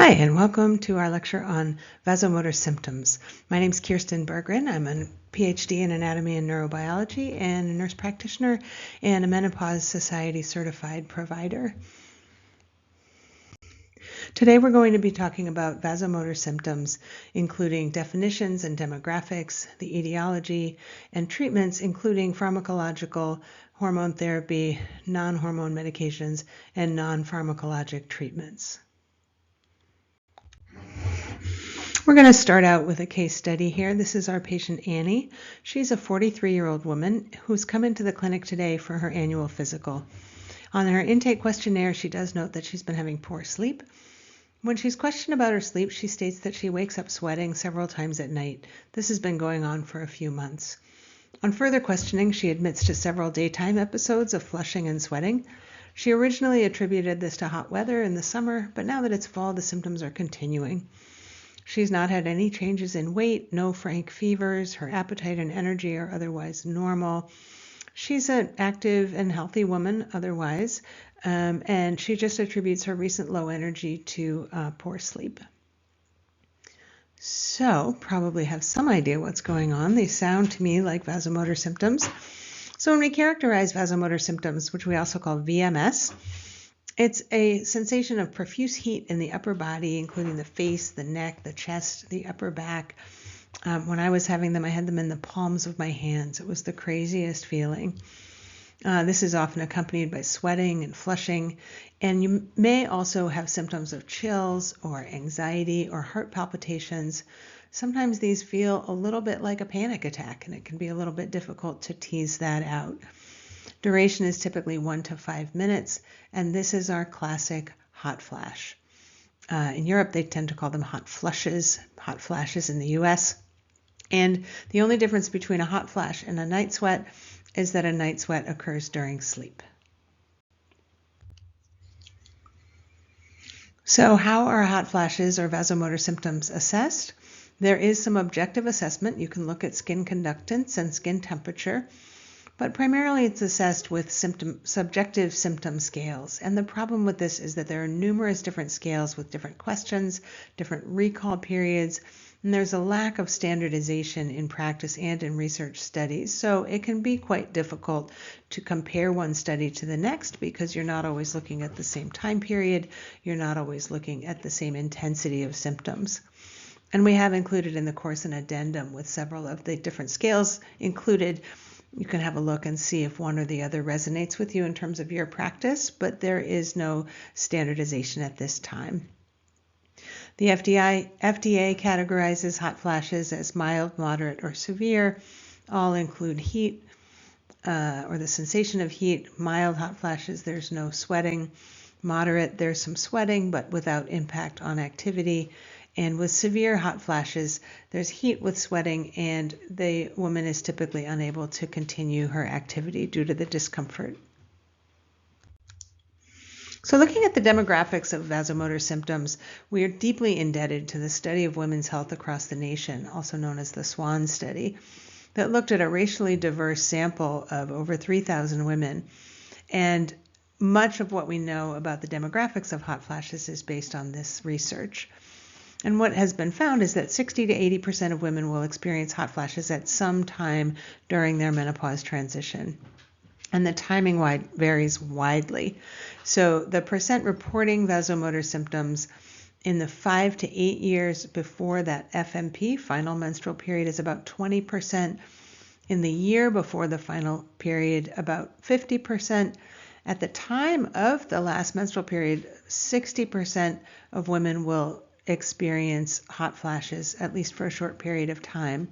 Hi, and welcome to our lecture on vasomotor symptoms. My name is Kirsten Berggren. I'm a PhD in anatomy and neurobiology and a nurse practitioner and a Menopause Society certified provider. Today we're going to be talking about vasomotor symptoms, including definitions and demographics, the etiology, and treatments, including pharmacological, hormone therapy, non-hormone medications, and non-pharmacologic treatments. We're going to start out with a case study here. This is our patient Annie. She's a 43-year-old woman who's come into the clinic today for her annual physical. On her intake questionnaire, she does note that she's been having poor sleep. When she's questioned about her sleep, she states that she wakes up sweating several times at night. This has been going on for a few months. On further questioning, she admits to several daytime episodes of flushing and sweating. She originally attributed this to hot weather in the summer, but now that it's fall, the symptoms are continuing. She's not had any changes in weight, no frank fevers, her appetite and energy are otherwise normal. She's an active and healthy woman otherwise, and she just attributes her recent low energy to poor sleep. So, probably have some idea what's going on. They sound to me like vasomotor symptoms. So when we characterize vasomotor symptoms, which we also call VMS, it's a sensation of profuse heat in the upper body, including the face, the neck, the chest, the upper back. When I was having them, I had them in the palms of my hands. It was the craziest feeling. This is often accompanied by sweating and flushing, and you may also have symptoms of chills or anxiety or heart palpitations. Sometimes these feel a little bit like a panic attack, and it can be a little bit difficult to tease that out. Duration is typically 1 to 5 minutes, and this is our classic hot flash. In Europe, they tend to call them hot flashes in the US. And the only difference between a hot flash and a night sweat is that a night sweat occurs during sleep. So how are hot flashes or vasomotor symptoms assessed? There is some objective assessment. You can look at skin conductance and skin temperature. But primarily it's assessed with subjective symptom scales. And the problem with this is that there are numerous different scales with different questions, different recall periods, and there's a lack of standardization in practice and in research studies. So it can be quite difficult to compare one study to the next because you're not always looking at the same time period, you're not always looking at the same intensity of symptoms. And we have included in the course an addendum with several of the different scales included. You can have a look and see if one or the other resonates with you in terms of your practice, but there is no standardization at this time. The FDA categorizes hot flashes as mild, moderate, or severe. All include heat or the sensation of heat. Mild hot flashes, there's no sweating. Moderate, there's some sweating, but without impact on activity. And with severe hot flashes, there's heat with sweating, and the woman is typically unable to continue her activity due to the discomfort. So looking at the demographics of vasomotor symptoms, we are deeply indebted to the study of women's health across the nation, also known as the SWAN study, that looked at a racially diverse sample of over 3,000 women. And much of what we know about the demographics of hot flashes is based on this research. And what has been found is that 60 to 80% of women will experience hot flashes at some time during their menopause transition. And the timing varies widely. So the percent reporting vasomotor symptoms in the 5 to 8 years before that FMP, final menstrual period, is about 20%. In the year before the final period, about 50%. At the time of the last menstrual period, 60% of women will experience hot flashes, at least for a short period of time.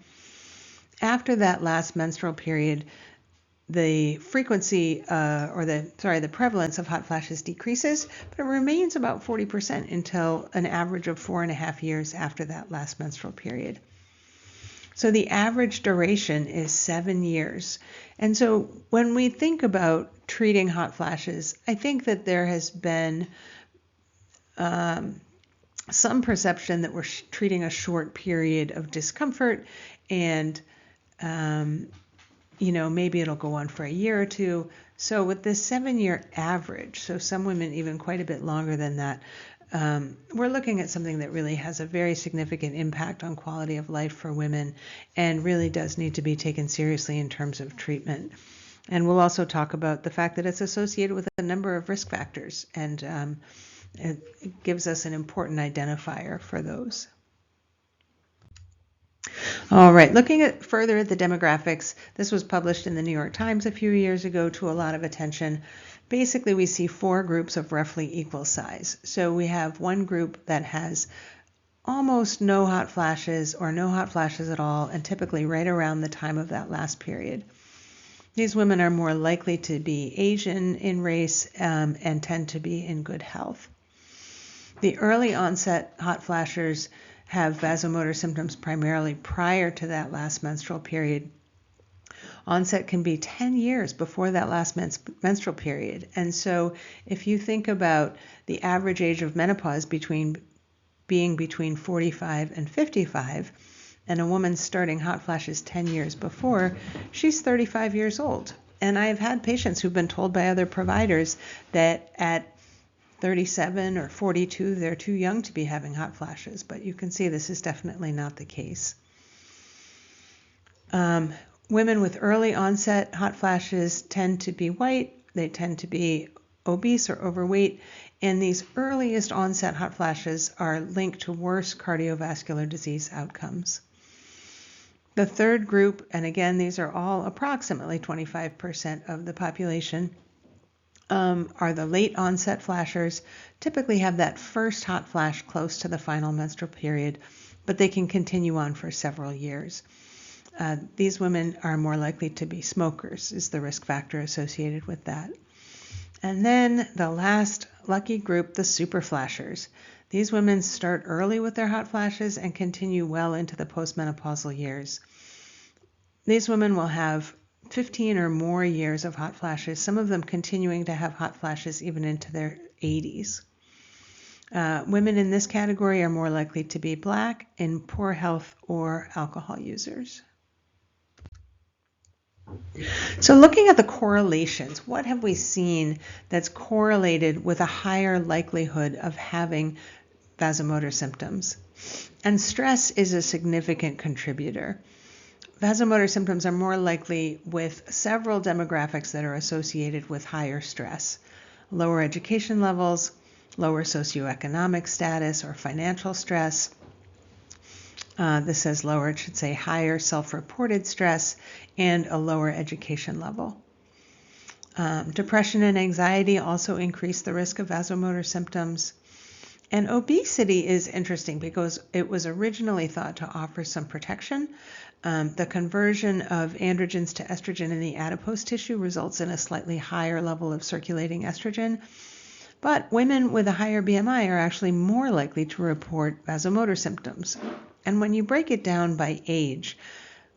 After that last menstrual period, the frequency the prevalence of hot flashes decreases, but it remains about 40% until an average of 4.5 years after that last menstrual period. So the average duration is 7 years. And so when we think about treating hot flashes, I think that there has been some perception that we're treating a short period of discomfort and, maybe it'll go on for a year or two. So with this 7-year average, so some women even quite a bit longer than that, we're looking at something that really has a very significant impact on quality of life for women and really does need to be taken seriously in terms of treatment. And we'll also talk about the fact that it's associated with a number of risk factors, and it gives us an important identifier for those. All right, looking at further at the demographics, this was published in the New York Times a few years ago to a lot of attention. Basically, we see 4 groups of roughly equal size. So we have one group that has almost no hot flashes or no hot flashes at all, and typically right around the time of that last period. These women are more likely to be Asian in race and tend to be in good health. The early onset hot flashers have vasomotor symptoms primarily prior to that last menstrual period. Onset can be 10 years before that last menstrual period. And so if you think about the average age of menopause being between 45 and 55, and a woman starting hot flashes 10 years before, she's 35 years old. And I've had patients who've been told by other providers that at 37 or 42, they're too young to be having hot flashes, but you can see this is definitely not the case. Women with early onset hot flashes tend to be white, they tend to be obese or overweight, and these earliest onset hot flashes are linked to worse cardiovascular disease outcomes. The third group, and again, these are all approximately 25% of the population, are the late onset flashers. Typically have that first hot flash close to the final menstrual period, but they can continue on for several years. These women are more likely to be smokers, is the risk factor associated with that. And then the last lucky group, the super flashers. These women start early with their hot flashes and continue well into the postmenopausal years. These women will have 15 or more years of hot flashes, some of them continuing to have hot flashes even into their 80s. Women in this category are more likely to be Black, in poor health, or alcohol users. So looking at the correlations, what have we seen that's correlated with a higher likelihood of having vasomotor symptoms? And stress is a significant contributor. Vasomotor symptoms are more likely with several demographics that are associated with higher stress. Lower education levels, lower socioeconomic status or financial stress. This says lower, it should say higher self-reported stress, and a lower education level. Depression and anxiety also increase the risk of vasomotor symptoms. And obesity is interesting because it was originally thought to offer some protection. The conversion of androgens to estrogen in the adipose tissue results in a slightly higher level of circulating estrogen. But women with a higher BMI are actually more likely to report vasomotor symptoms. And when you break it down by age,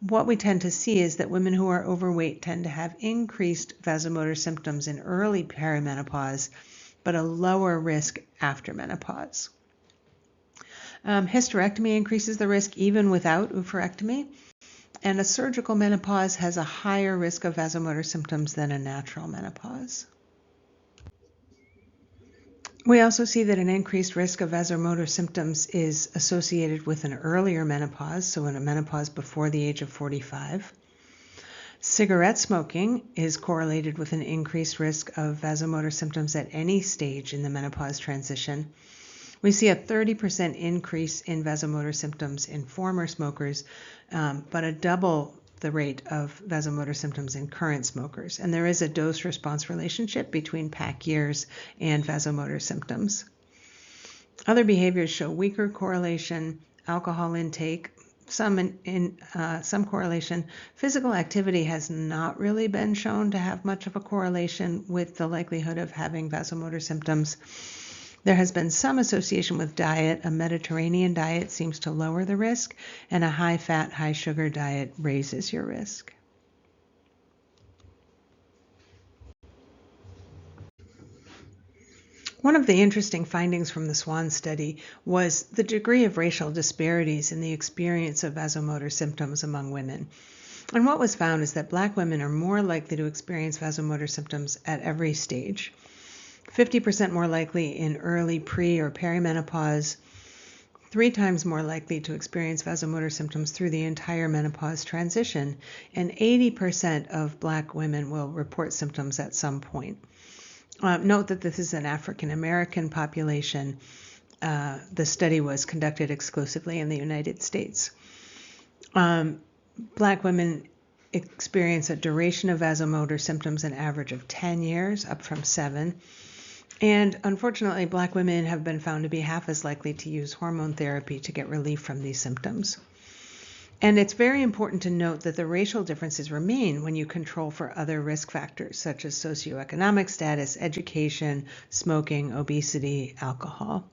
what we tend to see is that women who are overweight tend to have increased vasomotor symptoms in early perimenopause, but a lower risk after menopause. Hysterectomy increases the risk even without oophorectomy, and a surgical menopause has a higher risk of vasomotor symptoms than a natural menopause. We also see that an increased risk of vasomotor symptoms is associated with an earlier menopause, so in a menopause before the age of 45. Cigarette smoking is correlated with an increased risk of vasomotor symptoms at any stage in the menopause transition. We see a 30% increase in vasomotor symptoms in former smokers, but a double the rate of vasomotor symptoms in current smokers. And there is a dose-response relationship between pack years and vasomotor symptoms. Other behaviors show weaker correlation, alcohol intake, some correlation. Physical activity has not really been shown to have much of a correlation with the likelihood of having vasomotor symptoms. There has been some association with diet. A Mediterranean diet seems to lower the risk, and a high-fat, high-sugar diet raises your risk. One of the interesting findings from the SWAN study was the degree of racial disparities in the experience of vasomotor symptoms among women. And what was found is that Black women are more likely to experience vasomotor symptoms at every stage. 50% more likely in early pre or perimenopause, 3 times more likely to experience vasomotor symptoms through the entire menopause transition, and 80% of Black women will report symptoms at some point. Note that this is an African American population. The study was conducted exclusively in the United States. Black women experience a duration of vasomotor symptoms an average of 10 years, up from 7. And unfortunately, Black women have been found to be half as likely to use hormone therapy to get relief from these symptoms. And it's very important to note that the racial differences remain when you control for other risk factors such as socioeconomic status, education, smoking, obesity, alcohol.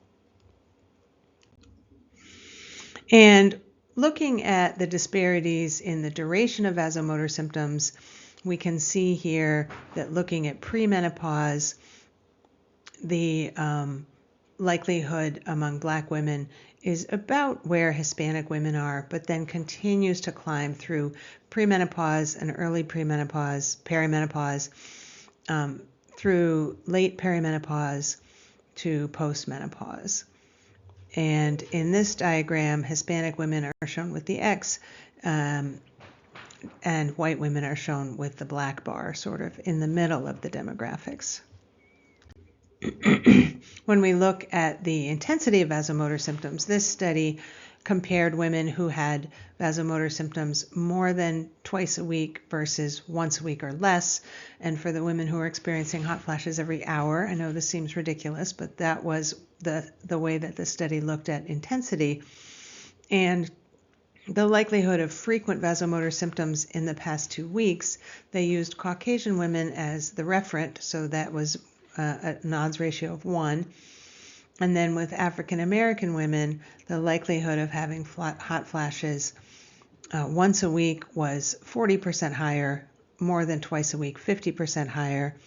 And looking at the disparities in the duration of vasomotor symptoms, we can see here that looking at premenopause, the likelihood among Black women is about where Hispanic women are, but then continues to climb through premenopause and early premenopause, perimenopause, through late perimenopause to postmenopause. And in this diagram, Hispanic women are shown with the X, and white women are shown with the black bar, sort of in the middle of the demographics. When we look at the intensity of vasomotor symptoms, this study compared women who had vasomotor symptoms more than twice a week versus once a week or less. And for the women who are experiencing hot flashes every hour, I know this seems ridiculous, but that was the way that the study looked at intensity. And the likelihood of frequent vasomotor symptoms in the past 2 weeks, they used Caucasian women as the referent, so that was an odds ratio of 1. And then with African American women, the likelihood of having hot flashes once a week was 40% higher, more than twice a week, 50% higher.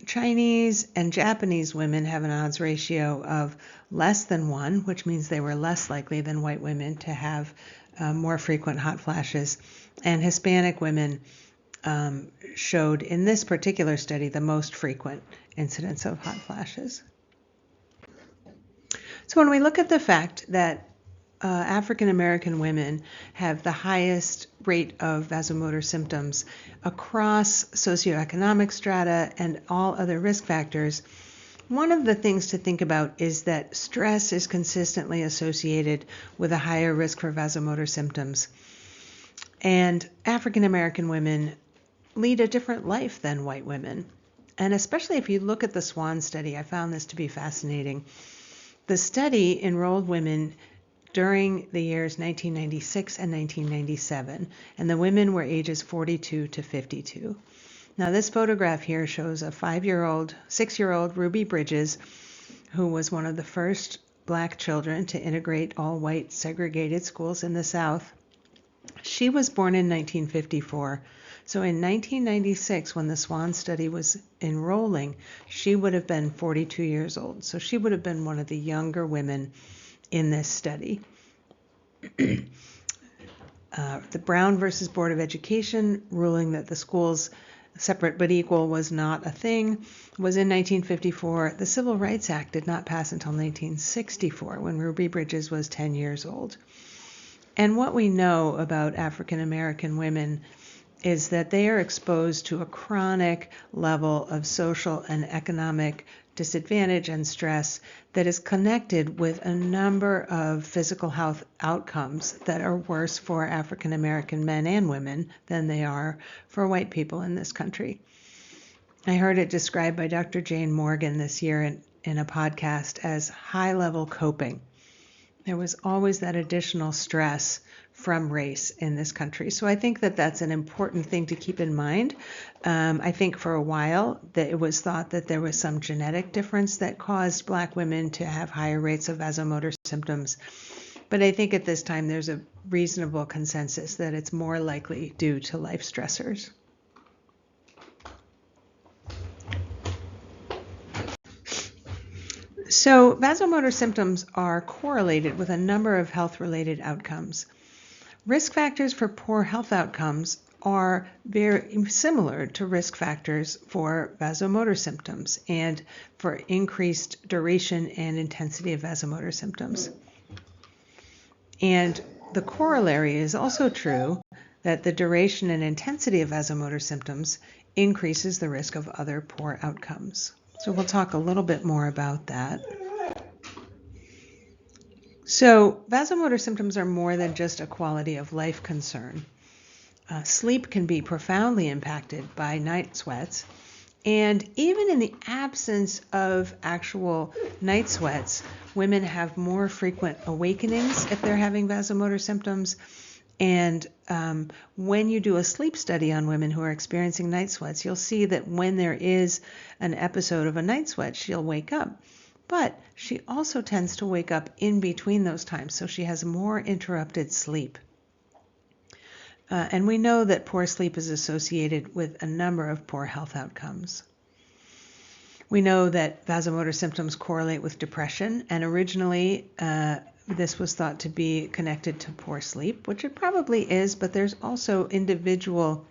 Chinese and Japanese women have an odds ratio of less than 1, which means they were less likely than white women to have more frequent hot flashes. And Hispanic women showed in this particular study the most frequent incidence of hot flashes. So when we look at the fact that African American women have the highest rate of vasomotor symptoms across socioeconomic strata and all other risk factors, one of the things to think about is that stress is consistently associated with a higher risk for vasomotor symptoms. And African American women lead a different life than white women. And especially if you look at the SWAN study, I found this to be fascinating. The study enrolled women during the years 1996 and 1997, and the women were ages 42 to 52. Now this photograph here shows a 6-year-old Ruby Bridges, who was one of the first Black children to integrate all white segregated schools in the South. She was born in 1954. So in 1996, when the SWAN study was enrolling, she would have been 42 years old. So she would have been one of the younger women in this study. The Brown versus Board of Education ruling that the schools separate but equal was not a thing was in 1954. The Civil Rights Act did not pass until 1964, when Ruby Bridges was 10 years old. And what we know about African American women is that they are exposed to a chronic level of social and economic disadvantage and stress that is connected with a number of physical health outcomes that are worse for African American men and women than they are for white people in this country. I heard it described by Dr. Jane Morgan this year in a podcast as high-level coping. There was always that additional stress from race in this country. So I think that that's an important thing to keep in mind. I think for a while that it was thought that there was some genetic difference that caused Black women to have higher rates of vasomotor symptoms. But I think at this time there's a reasonable consensus that it's more likely due to life stressors. So vasomotor symptoms are correlated with a number of health-related outcomes. Risk factors for poor health outcomes are very similar to risk factors for vasomotor symptoms and for increased duration and intensity of vasomotor symptoms. And the corollary is also true that the duration and intensity of vasomotor symptoms increases the risk of other poor outcomes. So we'll talk a little bit more about that. So vasomotor symptoms are more than just a quality of life concern. Sleep can be profoundly impacted by night sweats. And even in the absence of actual night sweats, women have more frequent awakenings if they're having vasomotor symptoms. And when you do a sleep study on women who are experiencing night sweats, you'll see that when there is an episode of a night sweat, she'll wake up. But she also tends to wake up in between those times, so she has more interrupted sleep. And we know that poor sleep is associated with a number of poor health outcomes. We know that vasomotor symptoms correlate with depression, and originally this was thought to be connected to poor sleep, which it probably is, but there's also independent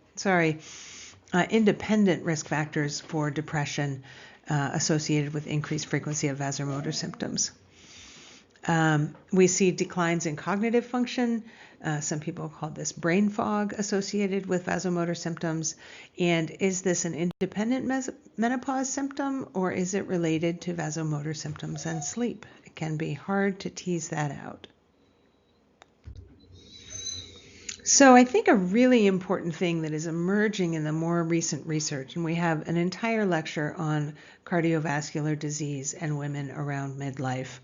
risk factors for depression associated with increased frequency of vasomotor symptoms. We see declines in cognitive function. Some people call this brain fog associated with vasomotor symptoms. And is this an independent menopause symptom, or is it related to vasomotor symptoms and sleep? It can be hard to tease that out. So I think a really important thing that is emerging in the more recent research, and we have an entire lecture on cardiovascular disease and women around midlife,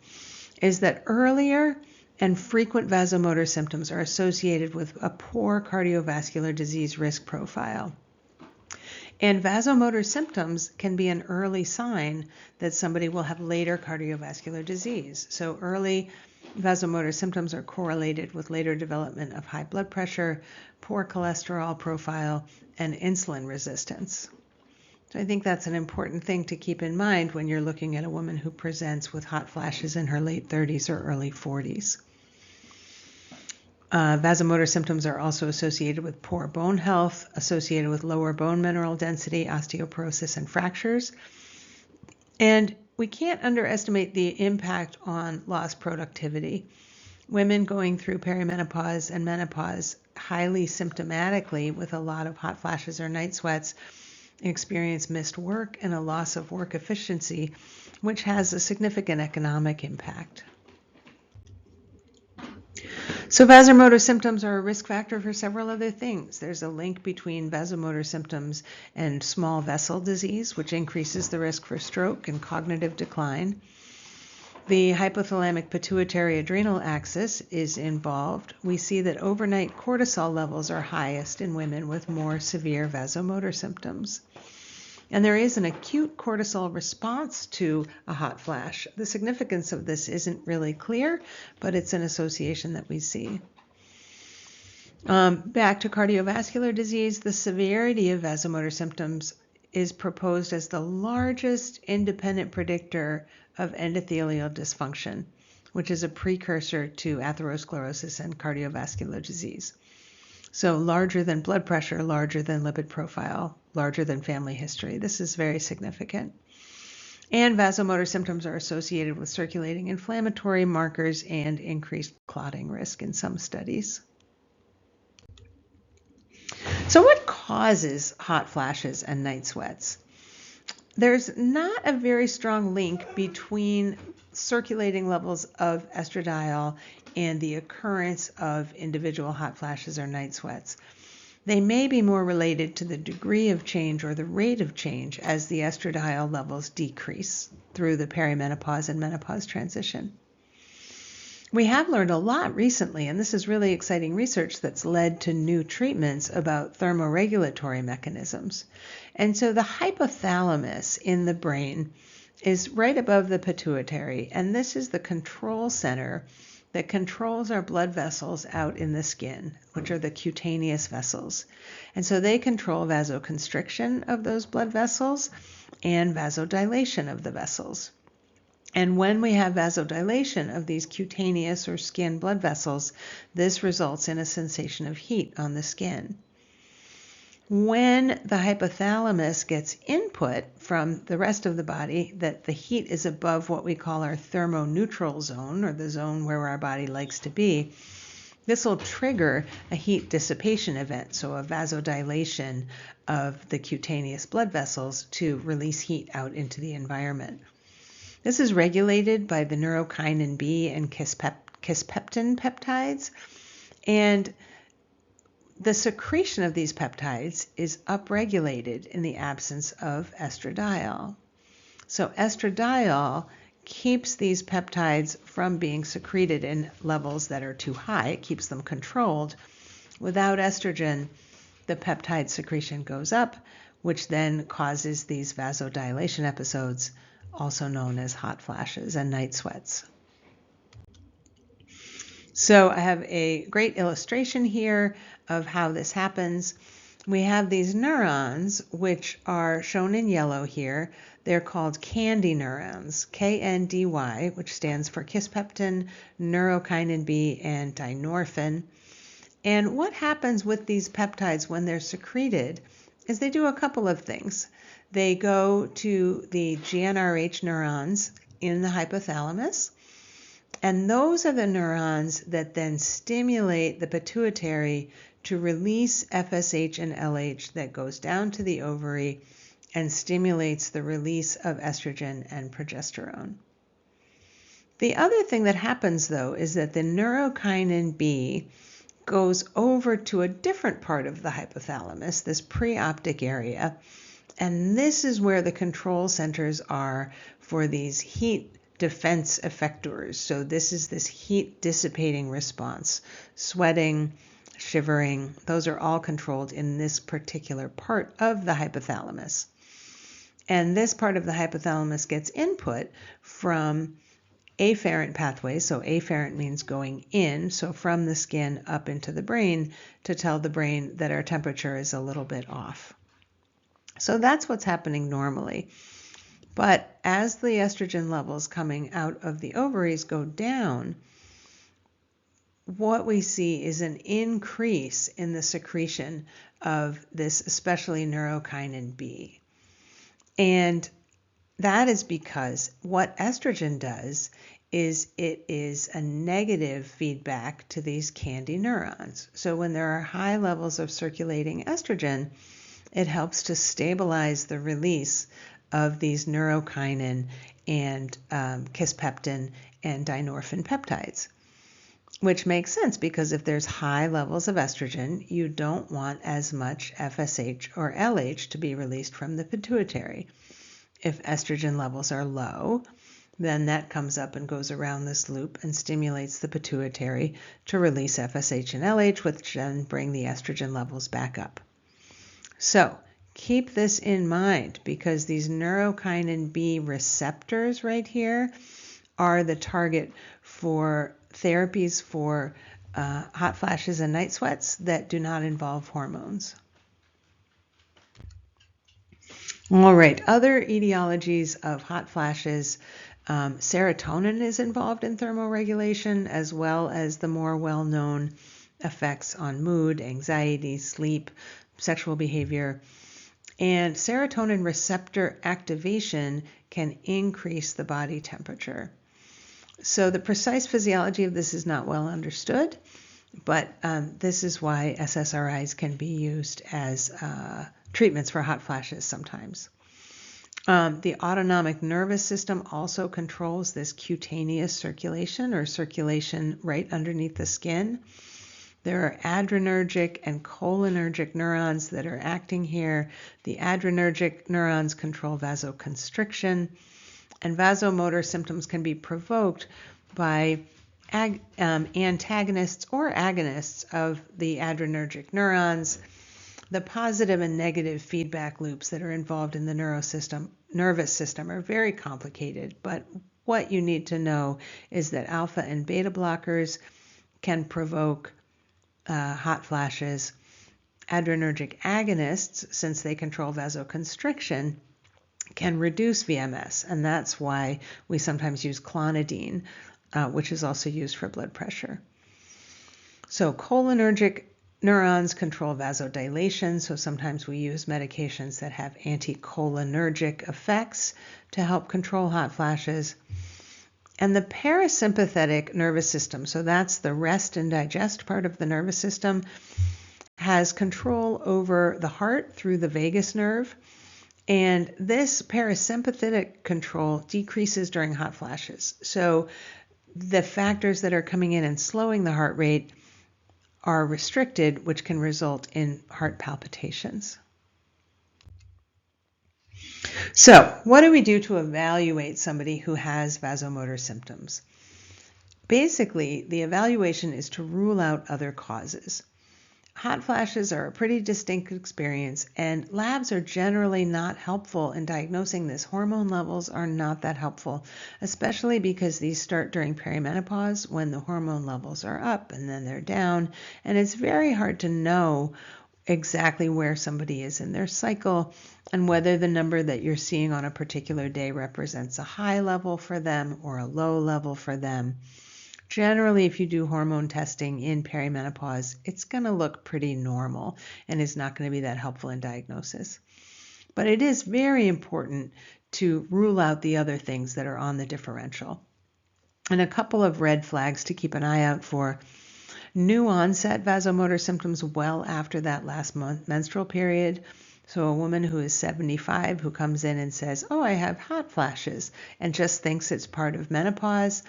is that earlier and frequent vasomotor symptoms are associated with a poor cardiovascular disease risk profile. And vasomotor symptoms can be an early sign that somebody will have later cardiovascular disease. So early vasomotor symptoms are correlated with later development of high blood pressure, poor cholesterol profile, and insulin resistance. So I think that's an important thing to keep in mind when you're looking at a woman who presents with hot flashes in her late 30s or early 40s. Vasomotor symptoms are also associated with poor bone health, associated with lower bone mineral density, osteoporosis, and fractures. And we can't underestimate the impact on lost productivity. Women going through perimenopause and menopause highly symptomatically with a lot of hot flashes or night sweats experience missed work and a loss of work efficiency, which has a significant economic impact. So vasomotor symptoms are a risk factor for several other things. There's a link between vasomotor symptoms and small vessel disease, which increases the risk for stroke and cognitive decline. The hypothalamic pituitary adrenal axis is involved. We see that overnight cortisol levels are highest in women with more severe vasomotor symptoms. And there is an acute cortisol response to a hot flash. The significance of this isn't really clear, but it's an association that we see. Back to cardiovascular disease, the severity of vasomotor symptoms is proposed as the largest independent predictor of endothelial dysfunction, which is a precursor to atherosclerosis and cardiovascular disease. So larger than blood pressure, larger than lipid profile, larger than family history. This is very significant. And vasomotor symptoms are associated with circulating inflammatory markers and increased clotting risk in some studies. So what causes hot flashes and night sweats? There's not a very strong link between circulating levels of estradiol and the occurrence of individual hot flashes or night sweats. They may be more related to the degree of change or the rate of change as the estradiol levels decrease through the perimenopause and menopause transition. We have learned a lot recently, and this is really exciting research that's led to new treatments about thermoregulatory mechanisms. And so the hypothalamus in the brain is right above the pituitary, and this is the control center that controls our blood vessels out in the skin, which are the cutaneous vessels. And so they control vasoconstriction of those blood vessels and vasodilation of the vessels. And when we have vasodilation of these cutaneous or skin blood vessels, this results in a sensation of heat on the skin. When the hypothalamus gets input from the rest of the body that the heat is above what we call our thermoneutral zone, or the zone where our body likes to be, this will trigger a heat dissipation event, so a vasodilation of the cutaneous blood vessels to release heat out into the environment. This is regulated by the neurokinin B and kisspeptin peptides, and the secretion of these peptides is upregulated in the absence of estradiol. So estradiol keeps these peptides from being secreted in levels that are too high. It keeps them controlled. Without estrogen, the peptide secretion goes up, which then causes these vasodilation episodes, also known as hot flashes and night sweats. So I have a great illustration here of how this happens. We have these neurons, which are shown in yellow here. They're called KNDy neurons, KNDy, which stands for kisspeptin, neurokinin B, and dynorphin. And what happens with these peptides when they're secreted is they do a couple of things. They go to the GnRH neurons in the hypothalamus, and those are the neurons that then stimulate the pituitary to release FSH and LH that goes down to the ovary and stimulates the release of estrogen and progesterone. The other thing that happens, though, is that the neurokinin B goes over to a different part of the hypothalamus, this preoptic area, and this is where the control centers are for these heat defense effectors. So this is this heat dissipating response, sweating, shivering, those are all controlled in this particular part of the hypothalamus. And this part of the hypothalamus gets input from afferent pathways. So afferent means going in, so from the skin up into the brain to tell the brain that our temperature is a little bit off. So that's what's happening normally. But as the estrogen levels coming out of the ovaries go down, what we see is an increase in the secretion of this, especially neurokinin B. And that is because what estrogen does is it is a negative feedback to these KNDy neurons. So when there are high levels of circulating estrogen, it helps to stabilize the release of these neurokinin and kisspeptin and dynorphin peptides, which makes sense because if there's high levels of estrogen, you don't want as much FSH or LH to be released from the pituitary. If estrogen levels are low, then that comes up and goes around this loop and stimulates the pituitary to release FSH and LH, which then bring the estrogen levels back up. So keep this in mind because these neurokinin B receptors right here are the target for therapies for hot flashes and night sweats that do not involve hormones. All right, other etiologies of hot flashes. Serotonin is involved in thermoregulation, as well as the more well-known effects on mood, anxiety, sleep, sexual behavior. And serotonin receptor activation can increase the body temperature. So the precise physiology of this is not well understood, but this is why SSRIs can be used as treatments for hot flashes sometimes. The autonomic nervous system also controls this cutaneous circulation or circulation right underneath the skin. There are adrenergic and cholinergic neurons that are acting here. The adrenergic neurons control vasoconstriction, and vasomotor symptoms can be provoked by antagonists or agonists of the adrenergic neurons. The positive and negative feedback loops that are involved in the nervous system are very complicated, but what you need to know is that alpha and beta blockers can provoke hot flashes. Adrenergic agonists, since they control vasoconstriction, can reduce VMS, and that's why we sometimes use clonidine, which is also used for blood pressure. So cholinergic Neurons control vasodilation, so sometimes we use medications that have anticholinergic effects to help control hot flashes. And the parasympathetic nervous system, so that's the rest and digest part of the nervous system, has control over the heart through the vagus nerve. And this parasympathetic control decreases during hot flashes. So the factors that are coming in and slowing the heart rate are restricted, which can result in heart palpitations. So, what do we do to evaluate somebody who has vasomotor symptoms? Basically, the evaluation is to rule out other causes. Hot flashes are a pretty distinct experience, and labs are generally not helpful in diagnosing this. Hormone levels are not that helpful, especially because these start during perimenopause when the hormone levels are up and then they're down, and it's very hard to know exactly where somebody is in their cycle and whether the number that you're seeing on a particular day represents a high level for them or a low level for them. Generally, if you do hormone testing in perimenopause, it's going to look pretty normal and is not going to be that helpful in diagnosis. But it is very important to rule out the other things that are on the differential. And a couple of red flags to keep an eye out for: new onset vasomotor symptoms well after that last menstrual period. So a woman who is 75 who comes in and says, "Oh, I have hot flashes," and just thinks it's part of menopause,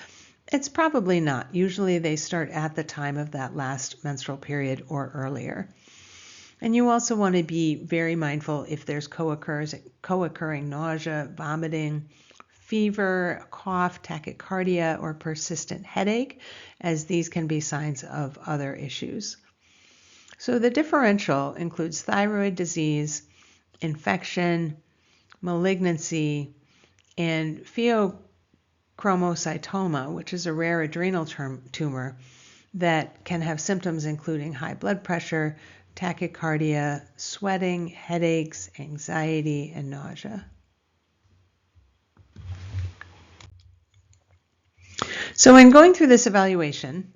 it's probably not. Usually they start at the time of that last menstrual period or earlier. And you also want to be very mindful if there's co-occurring nausea, vomiting, fever, cough, tachycardia, or persistent headache, as these can be signs of other issues. So the differential includes thyroid disease, infection, malignancy, and pheochromocytoma, which is a rare adrenal tumor that can have symptoms including high blood pressure, tachycardia, sweating, headaches, anxiety, and nausea. So in going through this evaluation,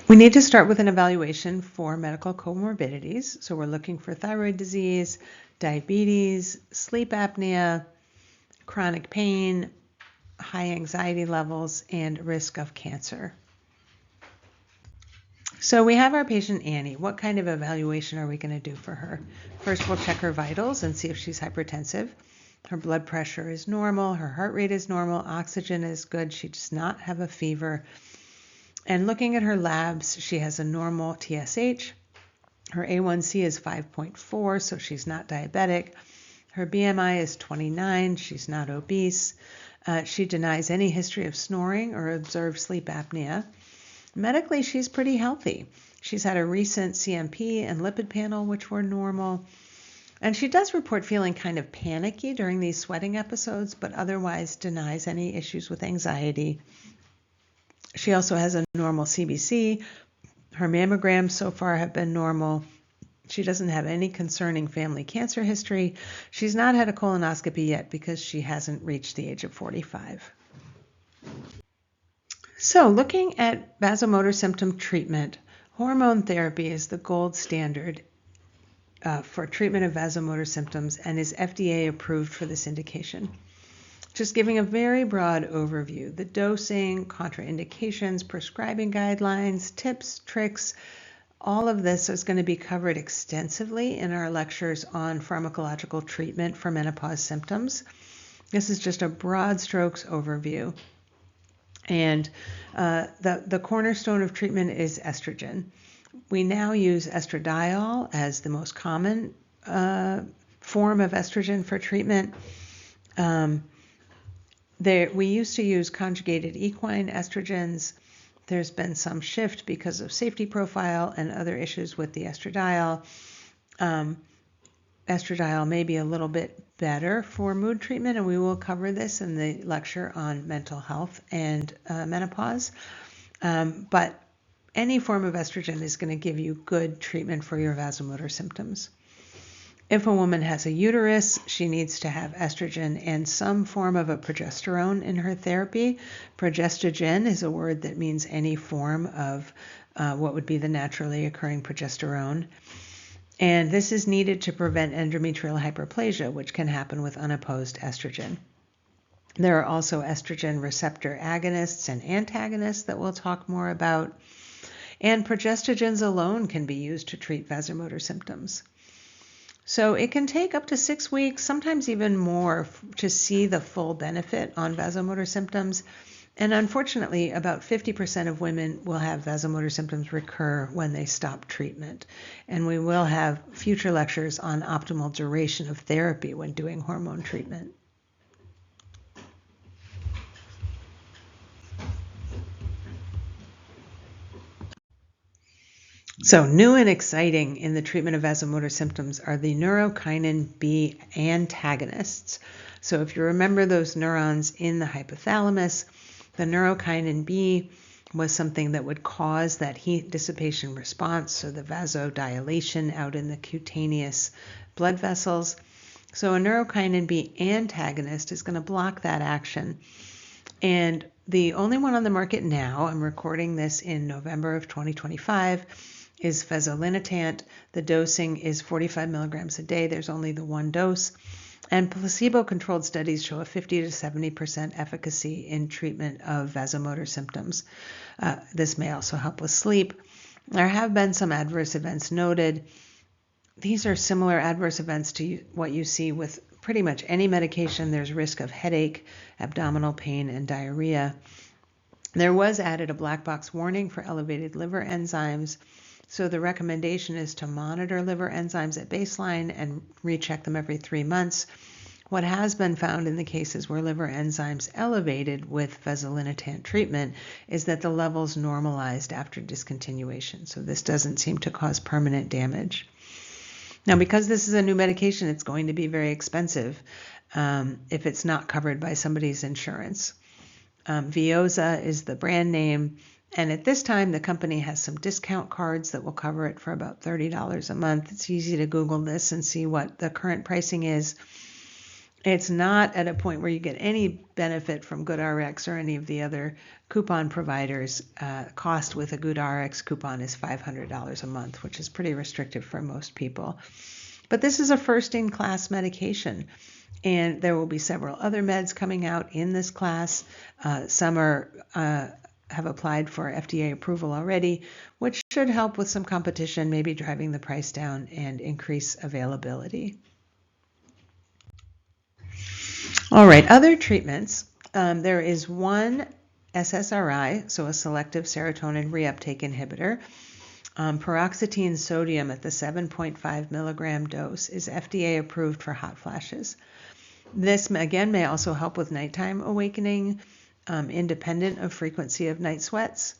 we need to start with an evaluation for medical comorbidities. So we're looking for thyroid disease, diabetes, sleep apnea, chronic pain, high anxiety levels, and risk of cancer. So we have our patient Annie. What kind of evaluation are we going to do for her? First, we'll check her vitals and see if she's hypertensive. Her blood pressure is normal, her heart rate is normal, oxygen is good, she does not have a fever. And looking at her labs, she has a normal TSH. Her A1C is 5.4, so she's not diabetic. Her BMI is 29, she's not obese. She denies any history of snoring or observed sleep apnea. Medically, she's pretty healthy. She's had a recent CMP and lipid panel, which were normal. And she does report feeling kind of panicky during these sweating episodes, but otherwise denies any issues with anxiety. She also has a normal CBC. Her mammograms so far have been normal. She doesn't have any concerning family cancer history. She's not had a colonoscopy yet because she hasn't reached the age of 45. So looking at vasomotor symptom treatment, hormone therapy is the gold standard for treatment of vasomotor symptoms and is FDA approved for this indication. Just giving a very broad overview: the dosing, contraindications, prescribing guidelines, tips, tricks, all of this is going to be covered extensively in our lectures on pharmacological treatment for menopause symptoms. This is just a broad strokes overview. And the cornerstone of treatment is estrogen. We now use estradiol as the most common form of estrogen for treatment. We used to use conjugated equine estrogens. There's been some shift because of safety profile and other issues with the estradiol. Estradiol may be a little bit better for mood treatment, and we will cover this in the lecture on mental health and menopause. But any form of estrogen is going to give you good treatment for your vasomotor symptoms. If a woman has a uterus, she needs to have estrogen and some form of a progesterone in her therapy. Progestogen is a word that means any form of what would be the naturally occurring progesterone. And this is needed to prevent endometrial hyperplasia, which can happen with unopposed estrogen. There are also estrogen receptor agonists and antagonists that we'll talk more about. And progestogens alone can be used to treat vasomotor symptoms. So it can take up to 6 weeks, sometimes even more, to see the full benefit on vasomotor symptoms. And unfortunately, about 50% of women will have vasomotor symptoms recur when they stop treatment. And we will have future lectures on optimal duration of therapy when doing hormone treatment. So new and exciting in the treatment of vasomotor symptoms are the neurokinin B antagonists. So if you remember those neurons in the hypothalamus, the neurokinin B was something that would cause that heat dissipation response, so the vasodilation out in the cutaneous blood vessels. So a neurokinin B antagonist is going to block that action. And the only one on the market now, I'm recording this in November of 2025, is fezolinetant. The dosing is 45 milligrams a day. There's only the one dose. And placebo-controlled studies show a 50 to 70% efficacy in treatment of vasomotor symptoms. This may also help with sleep. There have been some adverse events noted. These are similar adverse events to what you see with pretty much any medication. There's risk of headache, abdominal pain, and diarrhea. There was added a black box warning for elevated liver enzymes. So the recommendation is to monitor liver enzymes at baseline and recheck them every 3 months. What has been found in the cases where liver enzymes elevated with fezolinetant treatment is that the levels normalized after discontinuation. So this doesn't seem to cause permanent damage. Now, because this is a new medication, it's going to be very expensive if it's not covered by somebody's insurance. Veoza is the brand name. And at this time, the company has some discount cards that will cover it for about $30 a month. It's easy to Google this and see what the current pricing is. It's not at a point where you get any benefit from GoodRx or any of the other coupon providers. Cost with a GoodRx coupon is $500 a month, which is pretty restrictive for most people. But this is a first-in-class medication. And there will be several other meds coming out in this class. Some have applied for FDA approval already, which should help with some competition, maybe driving the price down and increase availability. All right, other treatments. There is one SSRI, so a selective serotonin reuptake inhibitor. Paroxetine sodium at the 7.5 milligram dose is FDA approved for hot flashes. This, again, may also help with nighttime awakening, independent of frequency of night sweats.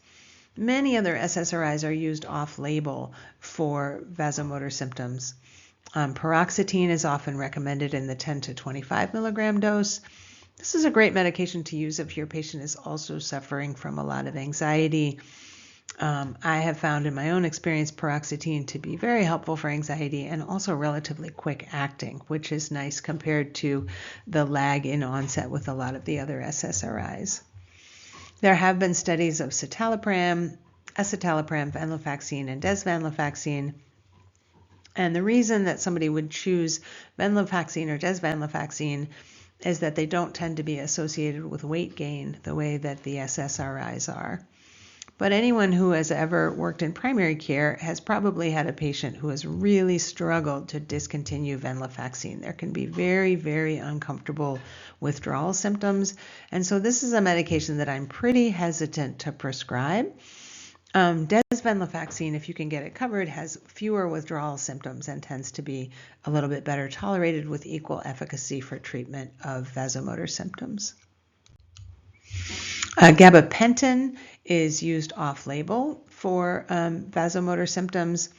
Many other SSRIs are used off-label for vasomotor symptoms. Paroxetine is often recommended in the 10 to 25 milligram dose. This is a great medication to use if your patient is also suffering from a lot of anxiety. I have found in my own experience paroxetine to be very helpful for anxiety and also relatively quick acting, which is nice compared to the lag in onset with a lot of the other SSRIs. There have been studies of citalopram, escitalopram, venlafaxine, and desvenlafaxine. And the reason that somebody would choose venlafaxine or desvenlafaxine is that they don't tend to be associated with weight gain the way that the SSRIs are. But anyone who has ever worked in primary care has probably had a patient who has really struggled to discontinue venlafaxine. There can be very, very uncomfortable withdrawal symptoms. And so this is a medication that I'm pretty hesitant to prescribe. Desvenlafaxine, if you can get it covered, has fewer withdrawal symptoms and tends to be a little bit better tolerated with equal efficacy for treatment of vasomotor symptoms. Gabapentin is used off-label for vasomotor symptoms.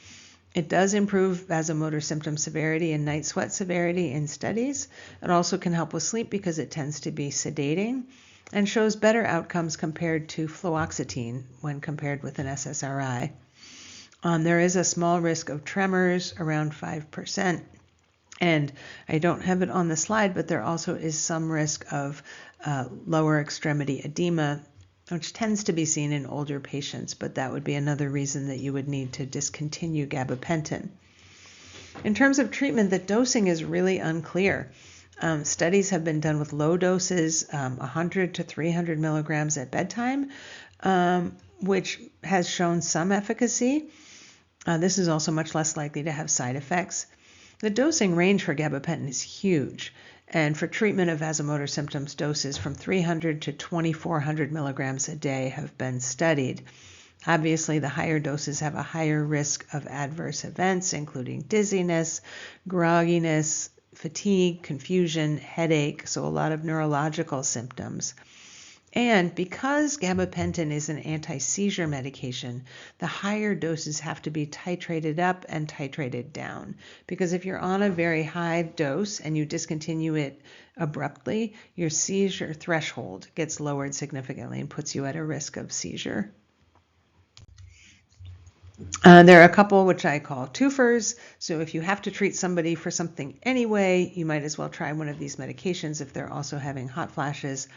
It does improve vasomotor symptom severity and night sweat severity in studies. It also can help with sleep because it tends to be sedating and shows better outcomes compared to fluoxetine when compared with an SSRI. There is a small risk of tremors, around 5%, And I don't have it on the slide, but there also is some risk of lower extremity edema, which tends to be seen in older patients, but that would be another reason that you would need to discontinue gabapentin. In terms of treatment, the dosing is really unclear. Studies have been done with low doses, 100 to 300 milligrams at bedtime, which has shown some efficacy. This is also much less likely to have side effects. The dosing range for gabapentin is huge, and for treatment of vasomotor symptoms, doses from 300 to 2,400 milligrams a day have been studied. Obviously, the higher doses have a higher risk of adverse events, including dizziness, grogginess, fatigue, confusion, headache, so a lot of neurological symptoms. And because gabapentin is an anti-seizure medication, the higher doses have to be titrated up and titrated down. Because if you're on a very high dose and you discontinue it abruptly, your seizure threshold gets lowered significantly and puts you at a risk of seizure. There are a couple which I call twofers. So if you have to treat somebody for something anyway, you might as well try one of these medications if they're also having hot flashes.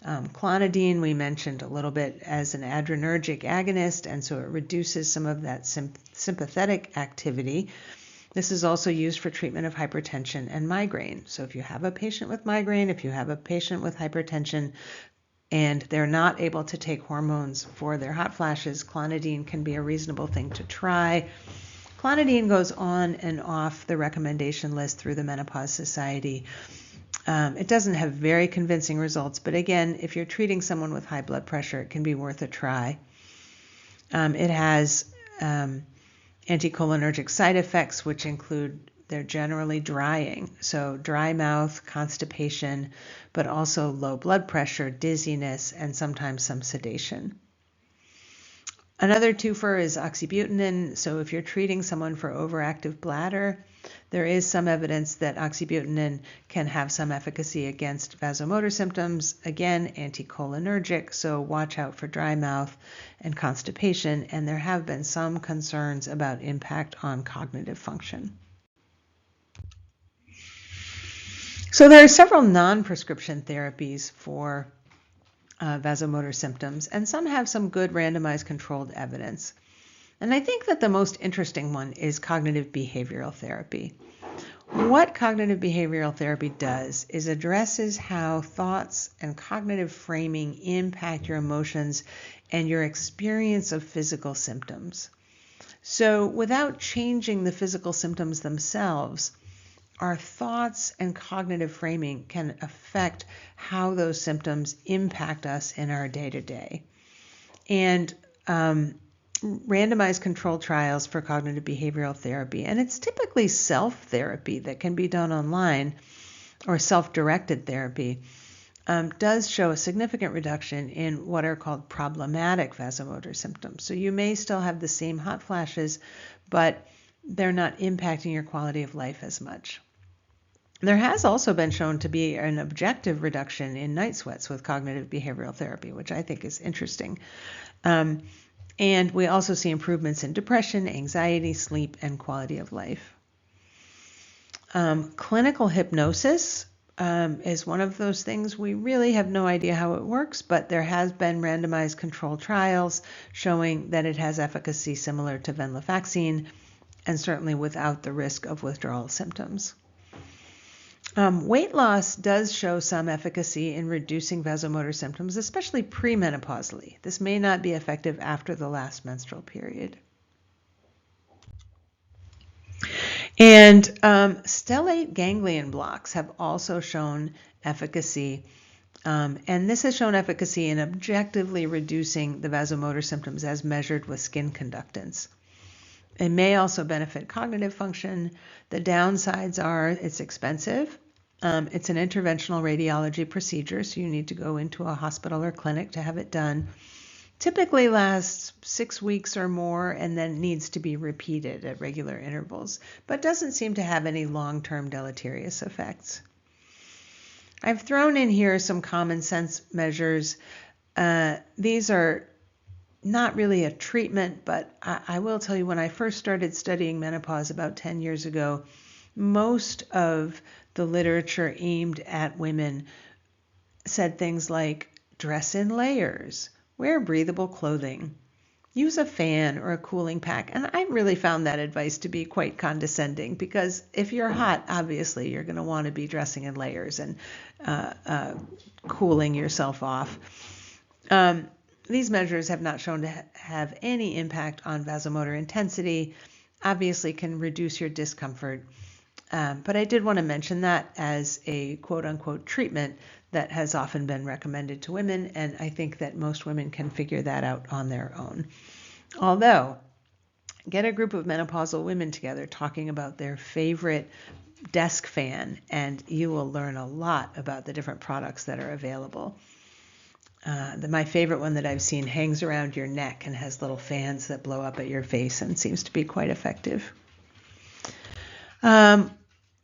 Clonidine, we mentioned a little bit as an adrenergic agonist, and so it reduces some of that sympathetic activity. This is also used for treatment of hypertension and migraine. So if you have a patient with migraine, if you have a patient with hypertension, and they're not able to take hormones for their hot flashes, clonidine can be a reasonable thing to try. Clonidine goes on and off the recommendation list through the Menopause Society. It doesn't have very convincing results, but again, if you're treating someone with high blood pressure, it can be worth a try. It has anticholinergic side effects, which include they're generally drying, so dry mouth, constipation, but also low blood pressure, dizziness, and sometimes some sedation. Another twofer is oxybutynin. So if you're treating someone for overactive bladder, there is some evidence that oxybutynin can have some efficacy against vasomotor symptoms. Again, anticholinergic, so watch out for dry mouth and constipation. And there have been some concerns about impact on cognitive function. So there are several non-prescription therapies for vasomotor symptoms, and some have some good randomized controlled evidence. And I think that the most interesting one is cognitive behavioral therapy. What cognitive behavioral therapy does is addresses how thoughts and cognitive framing impact your emotions and your experience of physical symptoms. So without changing the physical symptoms themselves, our thoughts and cognitive framing can affect how those symptoms impact us in our day-to-day. And randomized controlled trials for cognitive behavioral therapy, and it's typically self-therapy that can be done online or self-directed therapy, does show a significant reduction in what are called problematic vasomotor symptoms. So you may still have the same hot flashes, but they're not impacting your quality of life as much. There has also been shown to be an objective reduction in night sweats with cognitive behavioral therapy, which I think is interesting. And we also see improvements in depression, anxiety, sleep, and quality of life. Clinical hypnosis is one of those things. We really have no idea how it works, but there has been randomized controlled trials showing that it has efficacy similar to venlafaxine, and certainly without the risk of withdrawal symptoms. Weight loss does show some efficacy in reducing vasomotor symptoms, especially premenopausally. This may not be effective after the last menstrual period. And stellate ganglion blocks have also shown efficacy, and this has shown efficacy in objectively reducing the vasomotor symptoms as measured with skin conductance. It may also benefit cognitive function. The downsides are it's expensive. It's an interventional radiology procedure, so you need to go into a hospital or clinic to have it done. Typically lasts 6 weeks or more and then needs to be repeated at regular intervals, but doesn't seem to have any long-term deleterious effects. I've thrown in here some common sense measures. These are not really a treatment, but I will tell you when I first started studying menopause about 10 years ago, Most of the literature aimed at women said things like dress in layers, wear breathable clothing, use a fan or a cooling pack. And I really found that advice to be quite condescending, because if you're hot, obviously you're going to want to be dressing in layers and cooling yourself off. These measures have not shown to have any impact on vasomotor intensity, obviously can reduce your discomfort. But I did want to mention that as a quote-unquote treatment that has often been recommended to women, and I think that most women can figure that out on their own. Although, get a group of menopausal women together talking about their favorite desk fan, and you will learn a lot about the different products that are available. My favorite one that I've seen hangs around your neck and has little fans that blow up at your face and seems to be quite effective.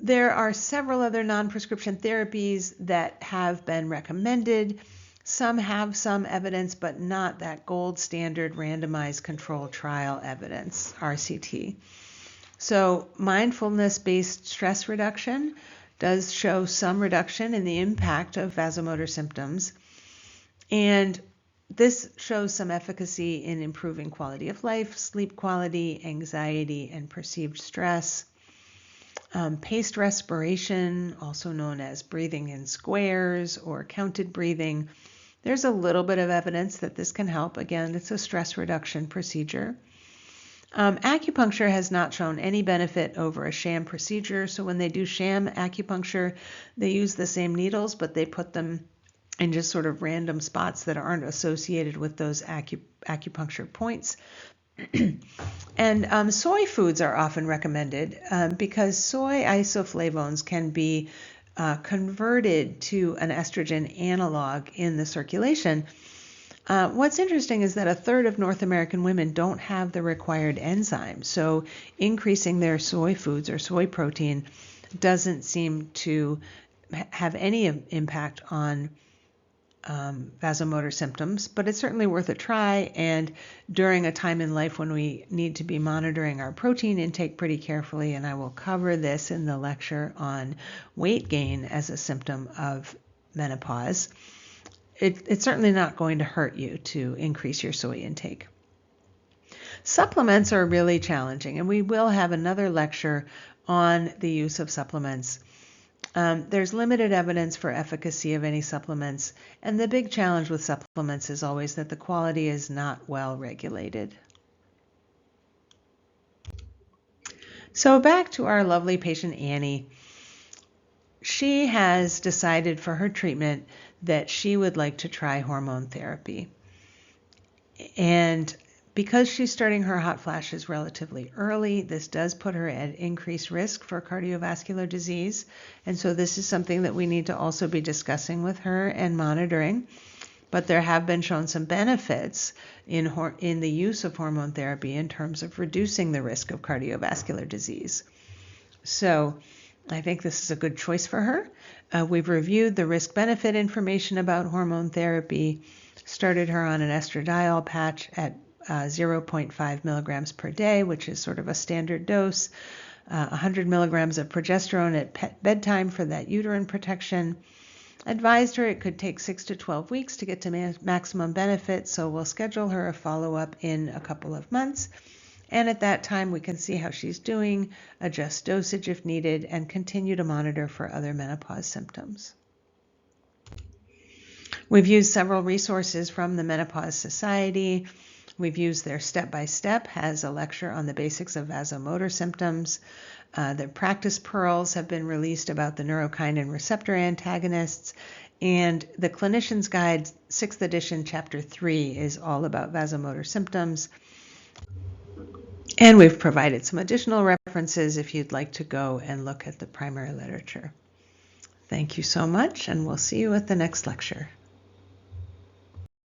There are several other non-prescription therapies that have been recommended. Some have some evidence, but not that gold standard randomized controlled trial evidence, RCT. So mindfulness-based stress reduction does show some reduction in the impact of vasomotor symptoms. And this shows some efficacy in improving quality of life, sleep quality, anxiety, and perceived stress. Paced respiration, also known as breathing in squares or counted breathing. There's a little bit of evidence that this can help. Again, it's a stress reduction procedure. Acupuncture has not shown any benefit over a sham procedure. So when they do sham acupuncture, they use the same needles, but they put them in just sort of random spots that aren't associated with those acupuncture points. And soy foods are often recommended because soy isoflavones can be converted to an estrogen analog in the circulation. What's interesting is that a third of North American women don't have the required enzyme. So increasing their soy foods or soy protein doesn't seem to have any impact on vasomotor symptoms, but it's certainly worth a try. And during a time in life when we need to be monitoring our protein intake pretty carefully, and I will cover this in the lecture on weight gain as a symptom of menopause, it's certainly not going to hurt you to increase your soy intake. Supplements are really challenging, and we will have another lecture on the use of supplements. There's limited evidence for efficacy of any supplements, and the big challenge with supplements is always that the quality is not well regulated. So back to our lovely patient Annie. She has decided for her treatment that she would like to try hormone therapy. And because she's starting her hot flashes relatively early, this does put her at increased risk for cardiovascular disease. And so this is something that we need to also be discussing with her and monitoring. But there have been shown some benefits in the use of hormone therapy in terms of reducing the risk of cardiovascular disease. So I think this is a good choice for her. We've reviewed the risk-benefit information about hormone therapy, started her on an estradiol patch at 0.5 milligrams per day, which is sort of a standard dose, 100 milligrams of progesterone at bedtime for that uterine protection. Advised her it could take 6 to 12 weeks to get to maximum benefit, so we'll schedule her a follow-up in a couple of months. And at that time, we can see how she's doing, adjust dosage if needed, and continue to monitor for other menopause symptoms. We've used several resources from the Menopause Society. We've used their step-by-step, has a lecture on the basics of vasomotor symptoms. The practice pearls have been released about the neurokinin receptor antagonists. And the Clinician's Guide, 6th edition, Chapter 3, is all about vasomotor symptoms. And we've provided some additional references if you'd like to go and look at the primary literature. Thank you so much, and we'll see you at the next lecture.